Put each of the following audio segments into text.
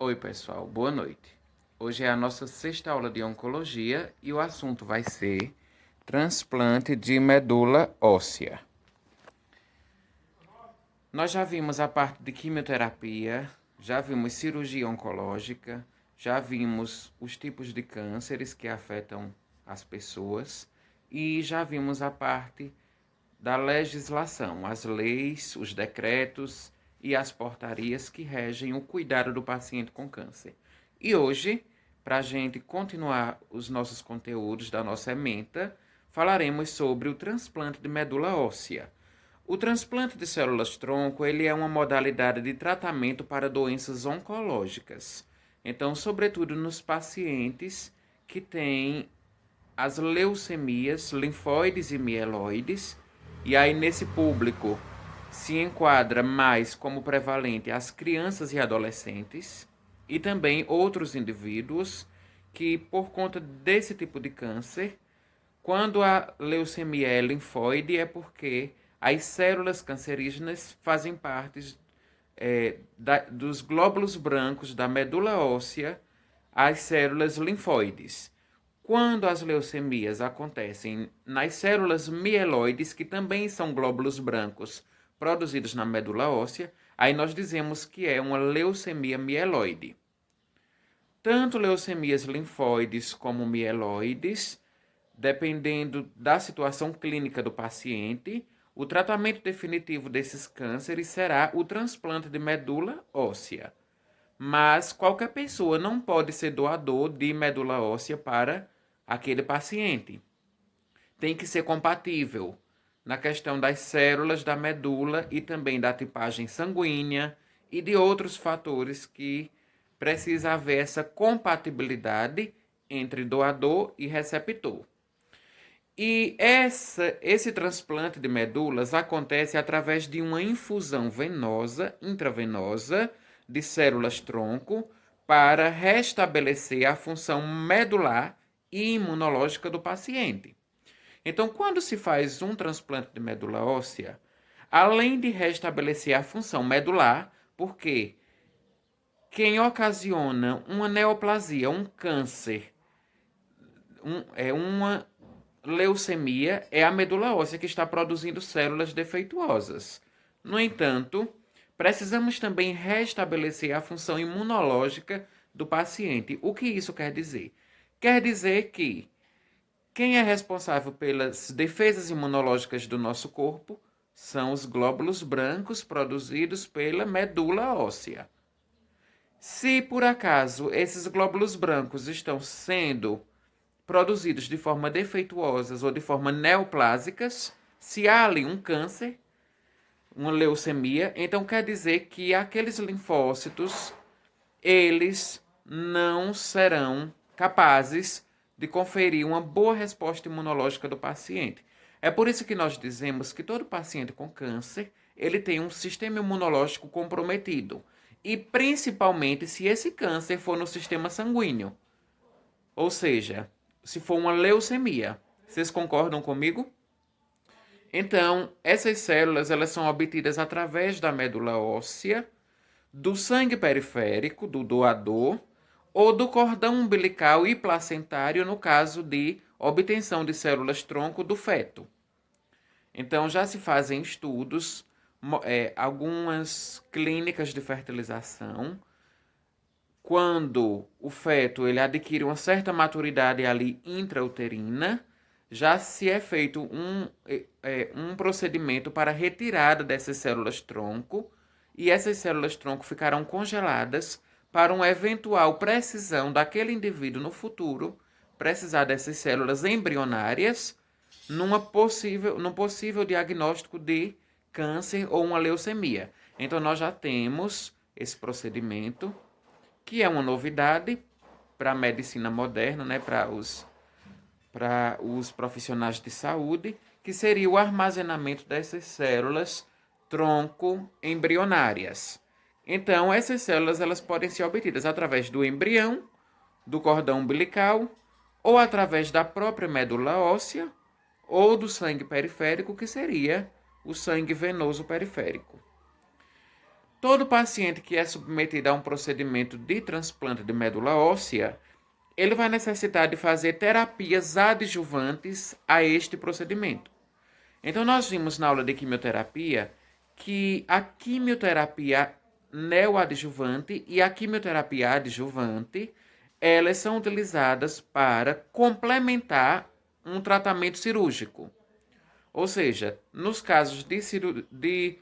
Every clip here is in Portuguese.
Oi, pessoal, boa noite. Hoje é a nossa sexta aula de oncologia e o assunto vai ser transplante de medula óssea. Nós já vimos a parte de quimioterapia, já vimos cirurgia oncológica, já vimos os tipos de cânceres que afetam as pessoas e já vimos a parte da legislação, as leis, os decretos e as portarias que regem o cuidado do paciente com câncer. E hoje, para a gente continuar os nossos conteúdos da nossa ementa, falaremos sobre o transplante de medula óssea. O transplante de células-tronco, ele é uma modalidade de tratamento para doenças oncológicas. Então, sobretudo nos pacientes que têm as leucemias, linfóides e mieloides, e aí nesse público se enquadra mais como prevalente as crianças e adolescentes, e também outros indivíduos que, por conta desse tipo de câncer, quando a leucemia é linfóide, é porque as células cancerígenas fazem parte dos glóbulos brancos da medula óssea, as células linfóides. Quando as leucemias acontecem nas células mieloides, que também são glóbulos brancos produzidos na medula óssea, aí nós dizemos que é uma leucemia mieloide. Tanto leucemias linfóides como mieloides, dependendo da situação clínica do paciente, o tratamento definitivo desses cânceres será o transplante de medula óssea. Mas qualquer pessoa não pode ser doador de medula óssea para aquele paciente. Tem que ser compatível na questão das células da medula e também da tipagem sanguínea e de outros fatores que precisa haver essa compatibilidade entre doador e receptor. E esse transplante de medulas acontece através de uma infusão venosa, intravenosa, de células-tronco para restabelecer a função medular e imunológica do paciente. Então, quando se faz um transplante de medula óssea, além de restabelecer a função medular, porque quem ocasiona uma neoplasia, um câncer, uma leucemia, é a medula óssea que está produzindo células defeituosas. No entanto, precisamos também restabelecer a função imunológica do paciente. O que isso quer dizer? Quer dizer que quem é responsável pelas defesas imunológicas do nosso corpo são os glóbulos brancos produzidos pela medula óssea. Se por acaso esses glóbulos brancos estão sendo produzidos de forma defeituosas ou de forma neoplásicas, se há ali um câncer, uma leucemia, então quer dizer que aqueles linfócitos, eles não serão capazes de conferir uma boa resposta imunológica do paciente. É por isso que nós dizemos que todo paciente com câncer, ele tem um sistema imunológico comprometido. E principalmente se esse câncer for no sistema sanguíneo. Ou seja, se for uma leucemia. Vocês concordam comigo? Então, essas células elas são obtidas através da medula óssea, do sangue periférico do doador ou do cordão umbilical e placentário no caso de obtenção de células-tronco do feto. Então, já se fazem estudos, algumas clínicas de fertilização, quando o feto ele adquire uma certa maturidade ali intrauterina, já se é feito um procedimento para retirada dessas células-tronco, e essas células-tronco ficarão congeladas para uma eventual precisão daquele indivíduo no futuro precisar dessas células embrionárias num possível diagnóstico de câncer ou uma leucemia. Então, nós já temos esse procedimento, que é uma novidade para a medicina moderna, né, para os profissionais de saúde, que seria o armazenamento dessas células tronco embrionárias. Então, essas células elas podem ser obtidas através do embrião, do cordão umbilical, ou através da própria medula óssea, ou do sangue periférico, que seria o sangue venoso periférico. Todo paciente que é submetido a um procedimento de transplante de medula óssea, ele vai necessitar de fazer terapias adjuvantes a este procedimento. Então, nós vimos na aula de quimioterapia que a quimioterapia neoadjuvante e a quimioterapia adjuvante, elas são utilizadas para complementar um tratamento cirúrgico. Ou seja, nos casos de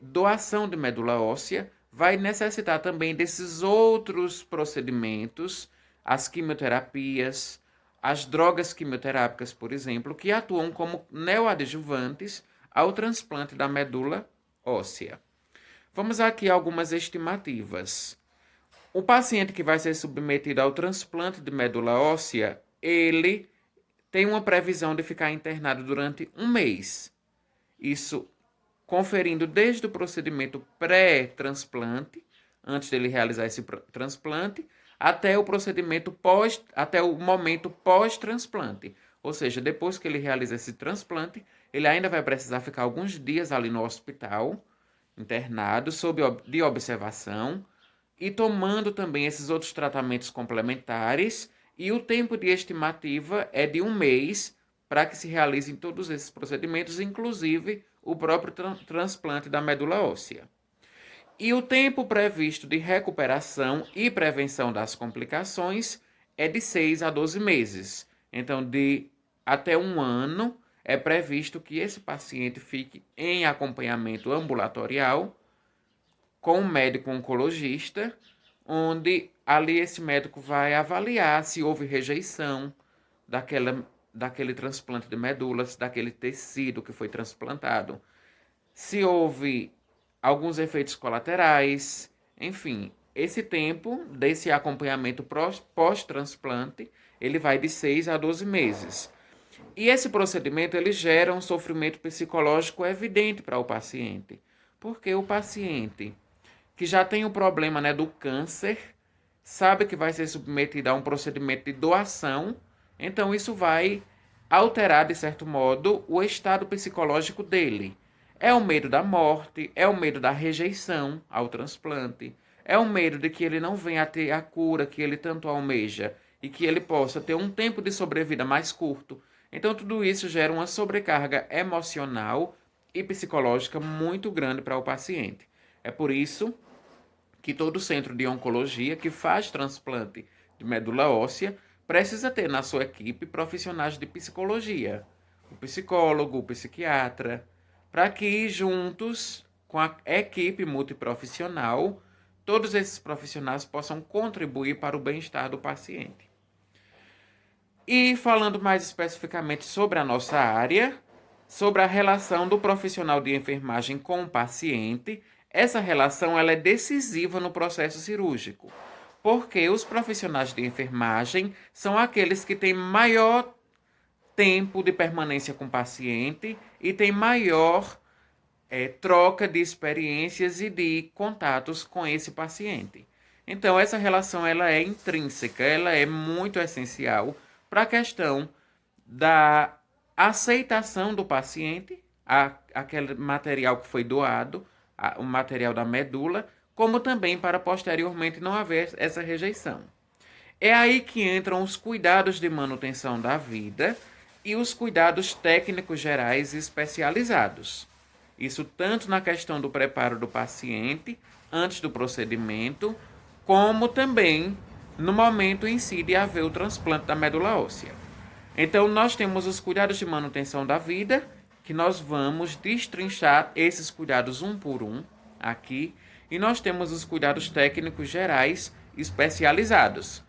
doação de medula óssea, vai necessitar também desses outros procedimentos, as quimioterapias, as drogas quimioterápicas, por exemplo, que atuam como neoadjuvantes ao transplante da medula óssea. Vamos aqui a algumas estimativas. O paciente que vai ser submetido ao transplante de medula óssea, ele tem uma previsão de ficar internado durante um mês. Isso conferindo desde o procedimento pré-transplante, antes dele realizar esse transplante, até o procedimento até o momento pós-transplante. Ou seja, depois que ele realiza esse transplante, ele ainda vai precisar ficar alguns dias ali no hospital, internado, de observação, e tomando também esses outros tratamentos complementares, e o tempo de estimativa é de um mês para que se realizem todos esses procedimentos, inclusive o próprio transplante da medula óssea. E o tempo previsto de recuperação e prevenção das complicações é de 6 a 12 meses. Então, de até um ano, é previsto que esse paciente fique em acompanhamento ambulatorial com um médico oncologista, onde ali esse médico vai avaliar se houve rejeição daquele transplante de medulas, daquele tecido que foi transplantado, se houve alguns efeitos colaterais, enfim, esse tempo desse acompanhamento pós-transplante, ele vai de 6 a 12 meses. E esse procedimento ele gera um sofrimento psicológico evidente para o paciente, porque o paciente que já tem o problema, né, do câncer, sabe que vai ser submetido a um procedimento de doação, então isso vai alterar, de certo modo, o estado psicológico dele. É o medo da morte, é o medo da rejeição ao transplante, é o medo de que ele não venha a ter a cura que ele tanto almeja e que ele possa ter um tempo de sobrevida mais curto. Então, tudo isso gera uma sobrecarga emocional e psicológica muito grande para o paciente. É por isso que todo centro de oncologia que faz transplante de medula óssea precisa ter na sua equipe profissionais de psicologia, o psicólogo, o psiquiatra, para que juntos com a equipe multiprofissional, todos esses profissionais possam contribuir para o bem-estar do paciente. E falando mais especificamente sobre a nossa área, sobre a relação do profissional de enfermagem com o paciente, essa relação ela é decisiva no processo cirúrgico, porque os profissionais de enfermagem são aqueles que têm maior tempo de permanência com o paciente e têm maior troca de experiências e de contatos com esse paciente. Então, essa relação ela é intrínseca, ela é muito essencial para a questão da aceitação do paciente, aquele material que foi doado, o material da medula, como também para posteriormente não haver essa rejeição. É aí que entram os cuidados de manutenção da vida e os cuidados técnicos gerais e especializados. Isso tanto na questão do preparo do paciente, antes do procedimento, como também no momento em si de haver o transplante da medula óssea. Então, nós temos os cuidados de manutenção da vida, que nós vamos destrinchar esses cuidados um por um aqui, e nós temos os cuidados técnicos gerais especializados.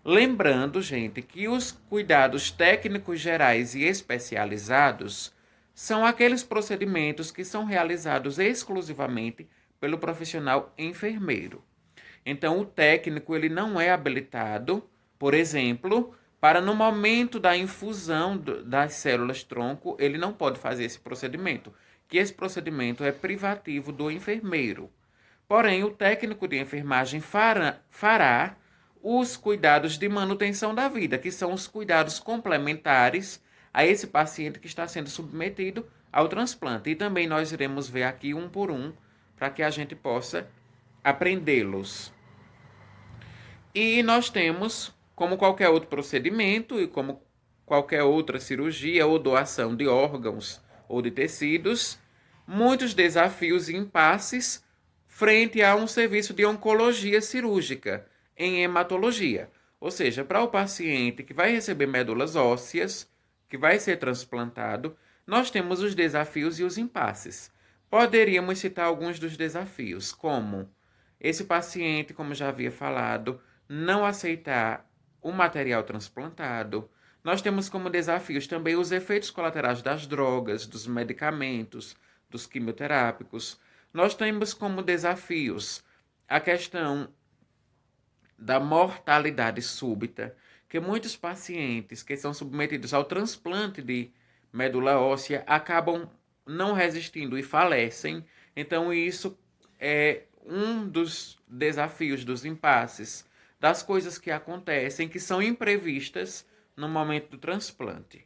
Lembrando, gente, que os cuidados técnicos gerais e especializados são aqueles procedimentos que são realizados exclusivamente pelo profissional enfermeiro. Então, o técnico ele não é habilitado, por exemplo, para no momento da infusão das células-tronco, ele não pode fazer esse procedimento, que esse procedimento é privativo do enfermeiro. Porém, o técnico de enfermagem fará os cuidados de manutenção da vida, que são os cuidados complementares a esse paciente que está sendo submetido ao transplante. E também nós iremos ver aqui um por um para que a gente possa aprendê-los. E nós temos, como qualquer outro procedimento e como qualquer outra cirurgia ou doação de órgãos ou de tecidos, muitos desafios e impasses frente a um serviço de oncologia cirúrgica em hematologia. Ou seja, para o paciente que vai receber médulas ósseas, que vai ser transplantado, nós temos os desafios e os impasses. Poderíamos citar alguns dos desafios, como esse paciente, como já havia falado, não aceitar o material transplantado. Nós temos como desafios também os efeitos colaterais das drogas, dos medicamentos, dos quimioterápicos. Nós temos como desafios a questão da mortalidade súbita, que muitos pacientes que são submetidos ao transplante de medula óssea acabam não resistindo e falecem. Então, isso é um dos desafios, dos impasses, das coisas que acontecem, que são imprevistas no momento do transplante.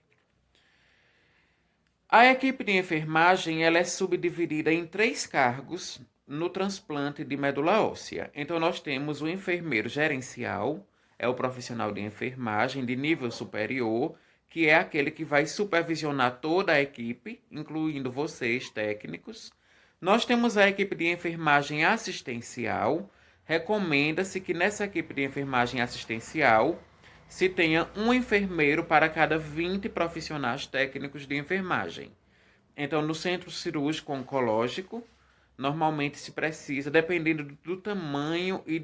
A equipe de enfermagem ela é subdividida em 3 cargos no transplante de medula óssea. Então, nós temos o enfermeiro gerencial, é o profissional de enfermagem de nível superior, que é aquele que vai supervisionar toda a equipe, incluindo vocês, técnicos. Nós temos a equipe de enfermagem assistencial. Recomenda-se que nessa equipe de enfermagem assistencial se tenha um enfermeiro para cada 20 profissionais técnicos de enfermagem. Então, no centro cirúrgico oncológico, normalmente se precisa, dependendo do tamanho e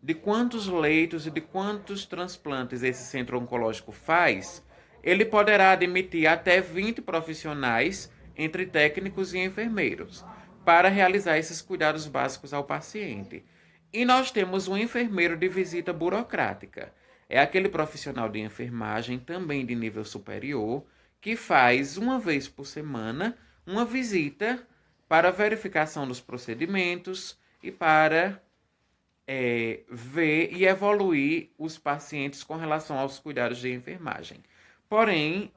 de quantos leitos e de quantos transplantes esse centro oncológico faz, ele poderá admitir até 20 profissionais, entre técnicos e enfermeiros, para realizar esses cuidados básicos ao paciente. E nós temos um enfermeiro de visita burocrática. É aquele profissional de enfermagem, também de nível superior, que faz uma vez por semana uma visita para verificação dos procedimentos e para ver e evoluir os pacientes com relação aos cuidados de enfermagem. Porém,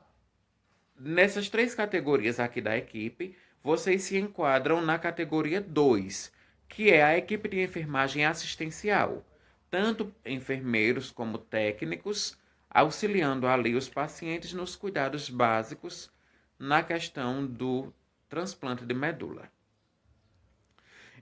nessas 3 categorias aqui da equipe, vocês se enquadram na categoria 2, que é a equipe de enfermagem assistencial. Tanto enfermeiros como técnicos, auxiliando ali os pacientes nos cuidados básicos na questão do transplante de medula.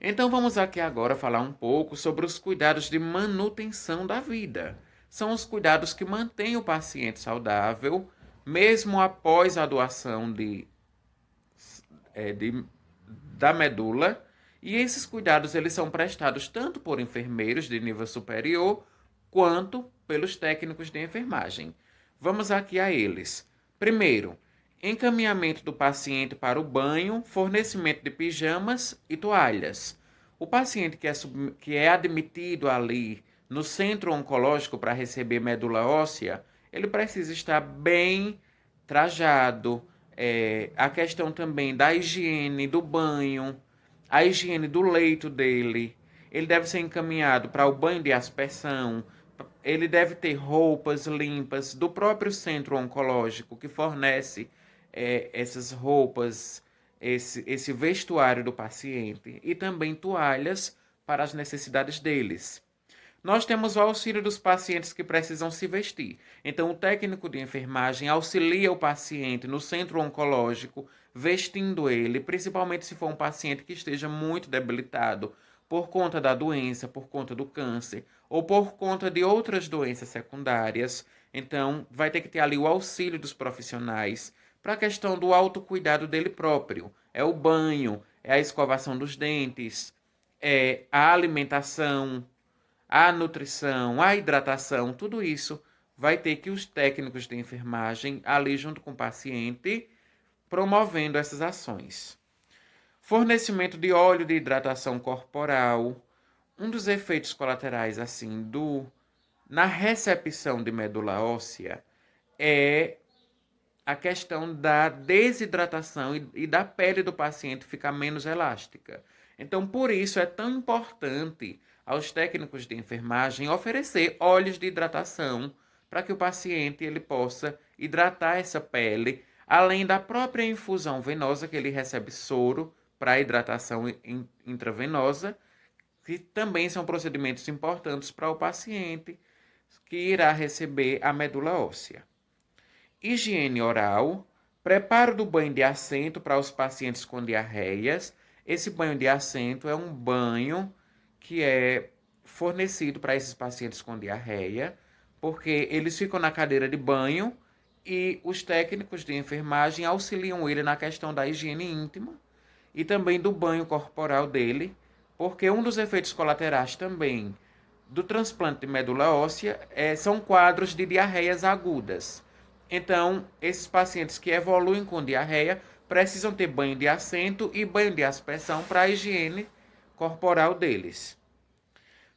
Então vamos aqui agora falar um pouco sobre os cuidados de manutenção da vida. São os cuidados que mantêm o paciente saudável, mesmo após a doação da medula. E esses cuidados eles são prestados tanto por enfermeiros de nível superior, quanto pelos técnicos de enfermagem. Vamos aqui a eles. Primeiro, encaminhamento do paciente para o banho, fornecimento de pijamas e toalhas. O paciente que é admitido ali no centro oncológico para receber medula óssea, ele precisa estar bem trajado. A questão também da higiene do banho, a higiene do leito dele. Ele deve ser encaminhado para o banho de aspersão. Ele deve ter roupas limpas do próprio centro oncológico que fornece essas roupas, esse vestuário do paciente e também toalhas para as necessidades deles. Nós temos o auxílio dos pacientes que precisam se vestir. Então, o técnico de enfermagem auxilia o paciente no centro oncológico, vestindo ele, principalmente se for um paciente que esteja muito debilitado por conta da doença, por conta do câncer ou por conta de outras doenças secundárias. Então, vai ter que ter ali o auxílio dos profissionais para a questão do autocuidado dele próprio. É o banho, é a escovação dos dentes, é a alimentação, a nutrição, a hidratação, tudo isso vai ter que os técnicos de enfermagem, ali junto com o paciente, promovendo essas ações. Fornecimento de óleo de hidratação corporal. Um dos efeitos colaterais, assim, na recepção de medula óssea é a questão da desidratação e da pele do paciente ficar menos elástica. Então, por isso é tão importante aos técnicos de enfermagem oferecer óleos de hidratação para que o paciente ele possa hidratar essa pele, além da própria infusão venosa que ele recebe soro para a hidratação intravenosa, que também são procedimentos importantes para o paciente que irá receber a medula óssea. Higiene oral, preparo do banho de assento para os pacientes com diarreias. Esse banho de assento é um banho que é fornecido para esses pacientes com diarreia, porque eles ficam na cadeira de banho e os técnicos de enfermagem auxiliam ele na questão da higiene íntima e também do banho corporal dele, porque um dos efeitos colaterais também do transplante de medula óssea são quadros de diarreias agudas. Então, esses pacientes que evoluem com diarreia precisam ter banho de assento e banho de aspersão para a higiene corporal deles.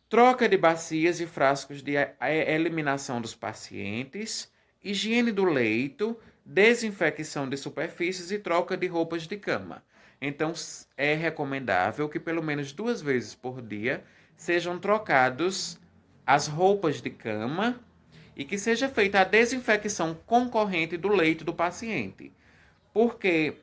Troca de bacias e frascos de eliminação dos pacientes, higiene do leito, desinfecção de superfícies e troca de roupas de cama. Então, é recomendável que pelo menos 2 vezes por dia sejam trocados as roupas de cama e que seja feita a desinfecção concorrente do leito do paciente. Porque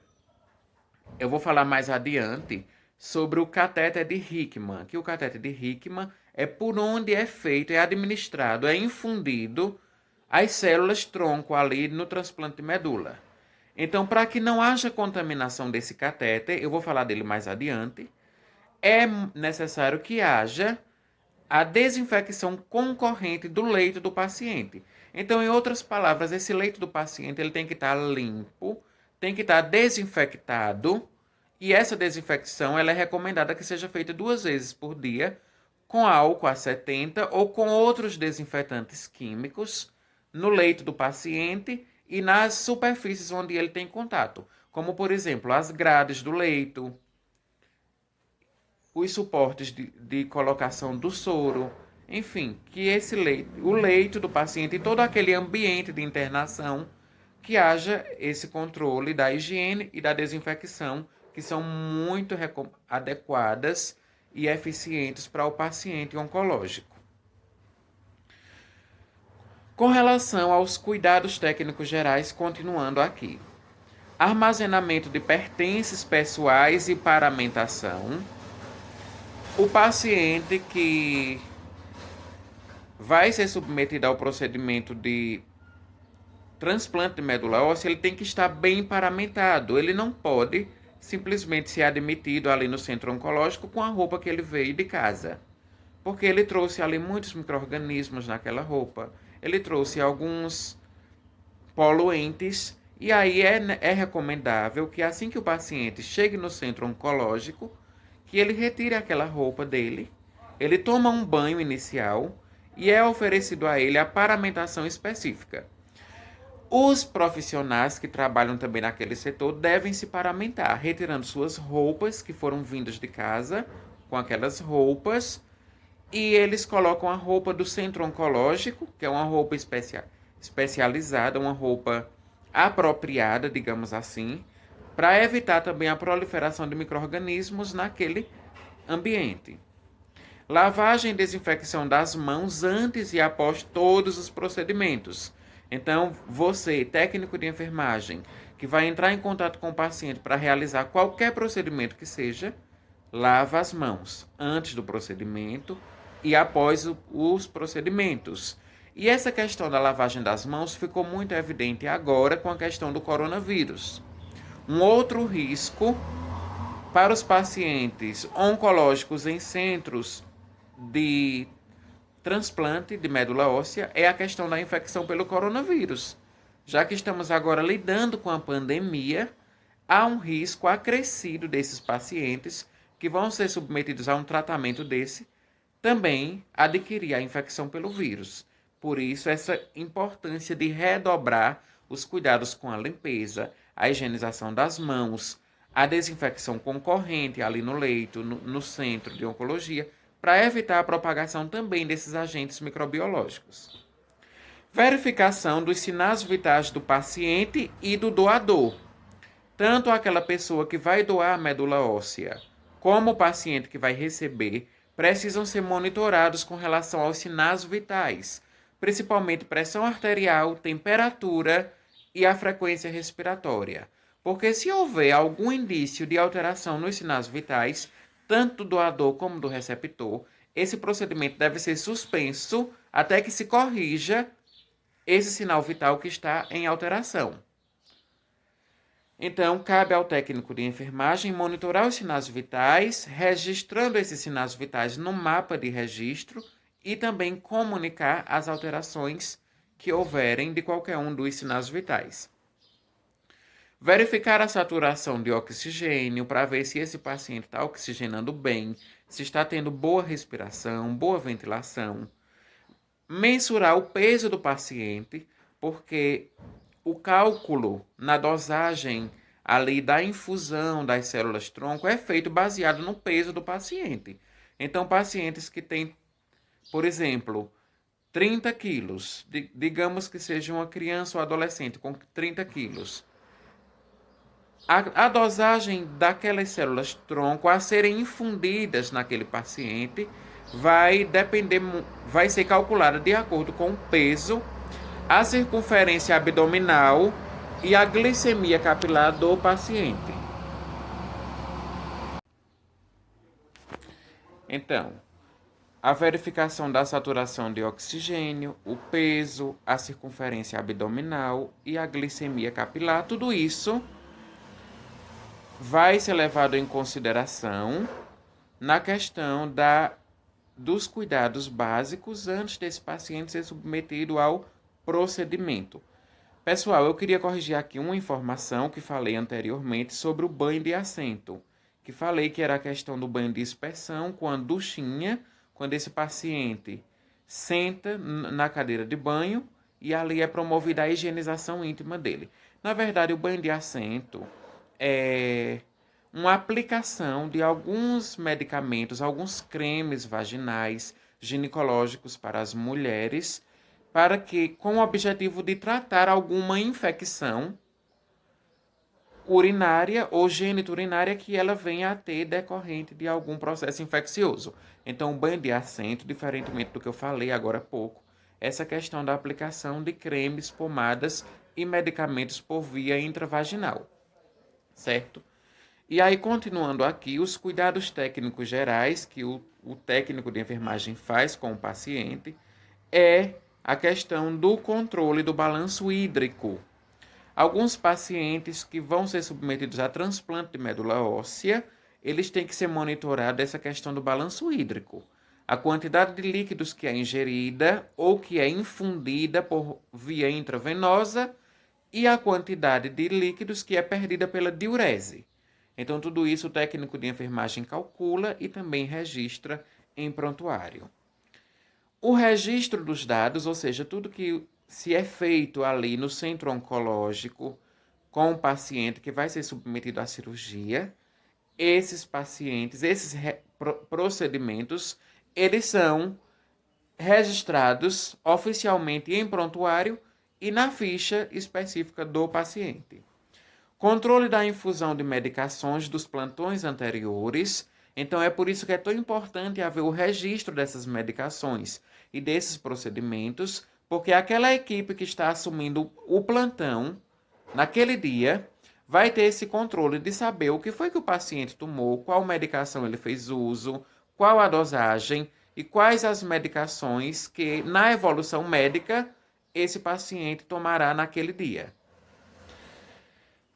eu vou falar mais adiante sobre o catéter de Hickman, que o catéter de Hickman é por onde é feito, é administrado, é infundido as células tronco ali no transplante de medula. Então, para que não haja contaminação desse catéter, eu vou falar dele mais adiante, é necessário que haja a desinfecção concorrente do leito do paciente. Então, em outras palavras, esse leito do paciente ele tem que estar limpo, tem que estar desinfectado, e essa desinfecção ela é recomendada que seja feita 2 vezes por dia, com álcool a 70 ou com outros desinfetantes químicos no leito do paciente e nas superfícies onde ele tem contato, como por exemplo as grades do leito, os suportes de colocação do soro, enfim, que o leito do paciente e todo aquele ambiente de internação, que haja esse controle da higiene e da desinfecção, que são muito adequadas e eficientes para o paciente oncológico. Com relação aos cuidados técnicos gerais, continuando aqui. Armazenamento de pertences pessoais e paramentação. O paciente que vai ser submetido ao procedimento de transplante de medula óssea, ele tem que estar bem paramentado. Ele não pode simplesmente ser admitido ali no centro oncológico com a roupa que ele veio de casa. Porque ele trouxe ali muitos micro-organismos naquela roupa. Ele trouxe alguns poluentes. E aí é recomendável que assim que o paciente chegue no centro oncológico, que ele retire aquela roupa dele, ele toma um banho inicial e é oferecido a ele a paramentação específica. Os profissionais que trabalham também naquele setor devem se paramentar, retirando suas roupas que foram vindas de casa com aquelas roupas, e eles colocam a roupa do centro oncológico, que é uma roupa especializada, uma roupa apropriada, digamos assim, para evitar também a proliferação de micro-organismos naquele ambiente. Lavagem e desinfecção das mãos antes e após todos os procedimentos. Então, você, técnico de enfermagem, que vai entrar em contato com o paciente para realizar qualquer procedimento que seja, lava as mãos antes do procedimento e após os procedimentos. E essa questão da lavagem das mãos ficou muito evidente agora com a questão do coronavírus. Um outro risco para os pacientes oncológicos em centros de transplante de medula óssea é a questão da infecção pelo coronavírus. Já que estamos agora lidando com a pandemia, há um risco acrescido desses pacientes que vão ser submetidos a um tratamento desse também adquirir a infecção pelo vírus. Por isso, essa importância de redobrar os cuidados com a limpeza, a higienização das mãos, a desinfecção concorrente ali no leito, no centro de oncologia, para evitar a propagação também desses agentes microbiológicos. Verificação dos sinais vitais do paciente e do doador. Tanto aquela pessoa que vai doar a medula óssea, como o paciente que vai receber, precisam ser monitorados com relação aos sinais vitais, principalmente pressão arterial, temperatura e a frequência respiratória. porque se houver algum indício de alteração nos sinais vitais, tanto do doador como do receptor, esse procedimento deve ser suspenso até que se corrija esse sinal vital que está em alteração. Então, cabe ao técnico de enfermagem monitorar os sinais vitais, registrando esses sinais vitais no mapa de registro e também comunicar as alterações que houverem de qualquer um dos sinais vitais. Verificar a saturação de oxigênio para ver se esse paciente está oxigenando bem, se está tendo boa respiração, boa ventilação. Mensurar o peso do paciente, porque o cálculo na dosagem ali da infusão das células tronco é feito baseado no peso do paciente. Então, pacientes que têm, por exemplo, 30 quilos, digamos que seja uma criança ou adolescente com 30 quilos, a dosagem daquelas células tronco a serem infundidas naquele paciente vai ser calculada de acordo com o peso, a circunferência abdominal e a glicemia capilar do paciente. Então, a verificação da saturação de oxigênio, o peso, a circunferência abdominal e a glicemia capilar, tudo isso vai ser levado em consideração na questão dos cuidados básicos antes desse paciente ser submetido ao procedimento. Pessoal, eu queria corrigir aqui uma informação que falei anteriormente sobre o banho de assento, que falei que era a questão do banho de expersão com a duchinha, quando esse paciente senta na cadeira de banho e ali é promovida a higienização íntima dele. Na verdade, o banho de assento é uma aplicação de alguns medicamentos, alguns cremes vaginais, ginecológicos para as mulheres, para que, com o objetivo de tratar alguma infecção urinária ou geniturinária que ela venha a ter decorrente de algum processo infeccioso. Então, o banho de assento, diferentemente do que eu falei agora há pouco, essa questão da aplicação de cremes, pomadas e medicamentos por via intravaginal, certo? E aí, continuando aqui, os cuidados técnicos gerais que o técnico de enfermagem faz com o paciente é a questão do controle do balanço hídrico. Alguns pacientes que vão ser submetidos a transplante de medula óssea, eles têm que ser monitorados essa questão do balanço hídrico. A quantidade de líquidos que é ingerida ou que é infundida por via intravenosa e a quantidade de líquidos que é perdida pela diurese. Então, tudo isso o técnico de enfermagem calcula e também registra em prontuário. O registro dos dados, ou seja, tudo que se é feito ali no centro oncológico com o paciente que vai ser submetido à cirurgia, esses pacientes, esses procedimentos, eles são registrados oficialmente em prontuário e na ficha específica do paciente. Controle da infusão de medicações dos plantões anteriores. Então, é por isso que é tão importante haver o registro dessas medicações e desses procedimentos, porque aquela equipe que está assumindo o plantão naquele dia vai ter esse controle de saber o que foi que o paciente tomou, qual medicação ele fez uso, qual a dosagem e quais as medicações que, na evolução médica, esse paciente tomará naquele dia.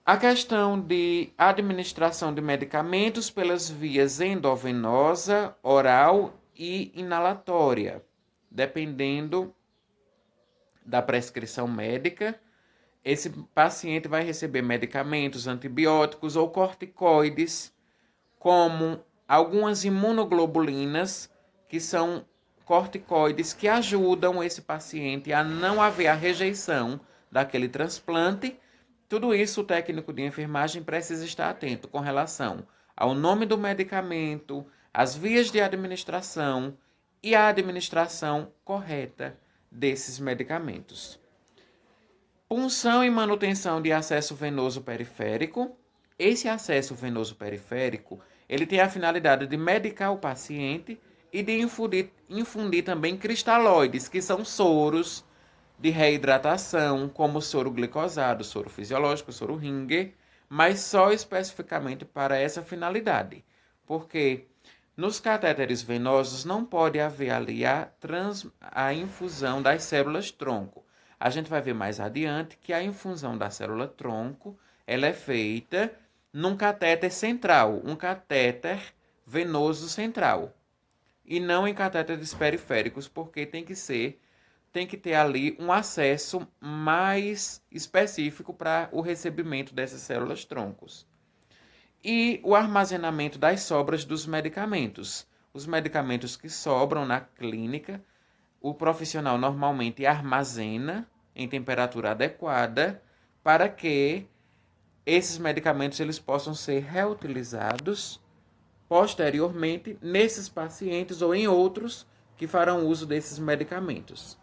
A questão de administração de medicamentos pelas vias endovenosa, oral e inalatória, dependendo da prescrição médica, esse paciente vai receber medicamentos antibióticos ou corticoides, como algumas imunoglobulinas, que são corticoides que ajudam esse paciente a não haver a rejeição daquele transplante. Tudo isso o técnico de enfermagem precisa estar atento com relação ao nome do medicamento, as vias de administração e a administração correta desses medicamentos. Punção e manutenção de acesso venoso periférico. Esse acesso venoso periférico, ele tem a finalidade de medicar o paciente e de infundir também cristalóides, que são soros de reidratação, como o soro glicosado, soro fisiológico, soro Ringer, mas só especificamente para essa finalidade, porque nos catéteres venosos não pode haver ali a infusão das células tronco. A gente vai ver mais adiante que a infusão da célula tronco ela é feita num catéter central, um catéter venoso central, e não em catéteres periféricos, porque tem que ter ali um acesso mais específico para o recebimento dessas células troncos. E o armazenamento das sobras dos medicamentos. Os medicamentos que sobram na clínica, o profissional normalmente armazena em temperatura adequada para que esses medicamentos eles possam ser reutilizados posteriormente nesses pacientes ou em outros que farão uso desses medicamentos.